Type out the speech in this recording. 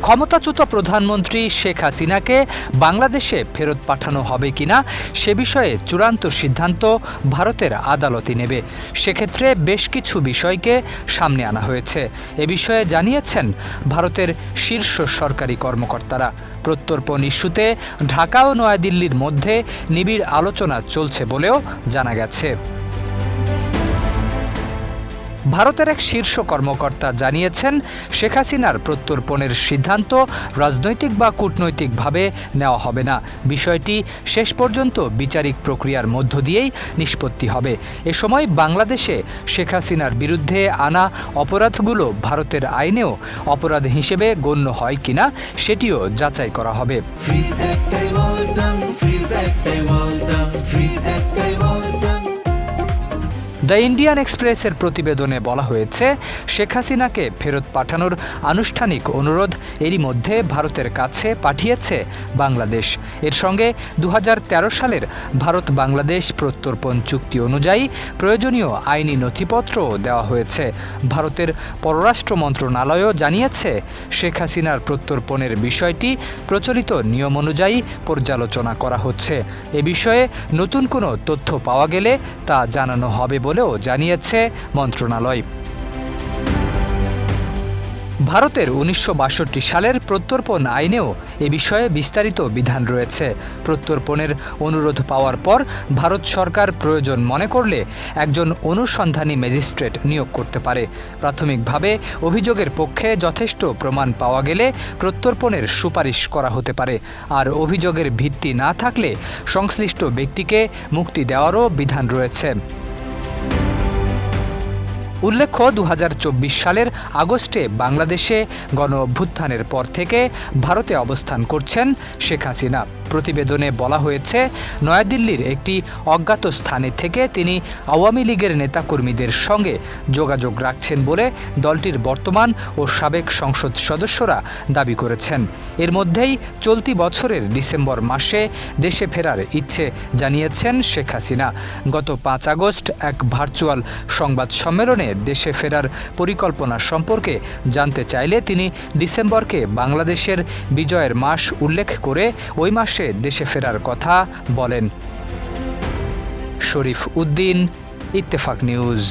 ক্ষমতাচ্যুত প্রধানমন্ত্রী শেখ হাসিনাকে বাংলাদেশে ফেরত পাঠানো হবে কিনা সে বিষয়ে চূড়ান্ত সিদ্ধান্ত ভারতের আদালতই নেবে। সেক্ষেত্রে বেশ কিছু বিষয়কে সামনে আনা হয়েছে। এ বিষয়ে জানিয়েছেন ভারতের শীর্ষ সরকারি কর্মকর্তারা। প্রত্যর্পণ ইস্যুতে ঢাকা ও নয়াদিল্লির মধ্যে নিবিড় আলোচনা চলছে বলেও জানা গেছে। ভারতের এক শীর্ষ কর্মকর্তা জানিয়েছেন, শেখ হাসিনার প্রত্যর্পণের সিদ্ধান্ত রাজনৈতিক বা কূটনৈতিকভাবে নেওয়া হবে না। বিষয়টি শেষ পর্যন্ত বিচারিক প্রক্রিয়ার মধ্য দিয়েই নিষ্পত্তি হবে। এ সময় বাংলাদেশে শেখ হাসিনার বিরুদ্ধে আনা অপরাধগুলো ভারতের আইনেও অপরাধ হিসেবে গণ্য হয় কিনা সেটিও যাচাই করা হবে। দ্য ইন্ডিয়ান এক্সপ্রেসের প্রতিবেদনে বলা হয়েছে, শেখ হাসিনাকে ফেরত পাঠানোর আনুষ্ঠানিক অনুরোধ এরই মধ্যে ভারতের কাছে পাঠিয়েছে বাংলাদেশ। এর সঙ্গে ২০১৩ সালের ভারত বাংলাদেশ প্রত্যর্পণ চুক্তি অনুযায়ী প্রয়োজনীয় আইনি নথিপত্রও দেওয়া হয়েছে। ভারতের পররাষ্ট্র মন্ত্রণালয়ও জানিয়েছে, শেখ হাসিনার প্রত্যর্পণের বিষয়টি প্রচলিত নিয়ম অনুযায়ী পর্যালোচনা করা হচ্ছে। এ বিষয়ে নতুন কোনো তথ্য পাওয়া গেলে তা জানানো হবে বলেও জানিয়েছে মন্ত্রণালয়। ভারতের ১৯৬২ সালের প্রত্যর্পণ আইনেও এ বিষয়ে বিস্তারিত বিধান রয়েছে। প্রত্যর্পণের অনুরোধ পাওয়ার পর ভারত সরকার প্রয়োজন মনে করলে একজন অনুসন্ধানী ম্যাজিস্ট্রেট নিয়োগ করতে পারে। প্রাথমিকভাবে অভিযোগের পক্ষে যথেষ্ট প্রমাণ পাওয়া গেলে প্রত্যর্পণের সুপারিশ করা হতে পারে। আর অভিযোগের ভিত্তি না থাকলে সংশ্লিষ্ট ব্যক্তিকে মুক্তি দেওয়ারও বিধান রয়েছে। উল্লেখ্য, ২০২৪ সালের আগস্টে বাংলাদেশে গণ-অভ্যুত্থানের পর থেকে ভারতে অবস্থান করছেন শেখ হাসিনা। প্রতিবেদনে বলা হয়েছে, নয়াদিল্লির একটি অজ্ঞাত স্থানে থেকে তিনি আওয়ামী লীগের নেতাকর্মীদের সঙ্গে যোগাযোগ রাখছেন বলে দলটির বর্তমান ও সাবেক সংসদ সদস্যরা দাবি করেছেন। এর মধ্যেই চলতি বছরের ডিসেম্বর মাসে দেশে ফেরার ইচ্ছে জানিয়েছেন শেখ হাসিনা। গত ৫ আগস্ট এক ভার্চুয়াল সংবাদ সম্মেলনে দেশে ফেরার পরিকল্পনা সম্পর্কে জানতে চাইলে তিনি ডিসেম্বরকে বাংলাদেশের বিজয়ের মাস উল্লেখ করে ওই মাসে দেশে ফেরার কথা বলেন। শরীফ উদ্দিন, ইত্তেফাক নিউজ।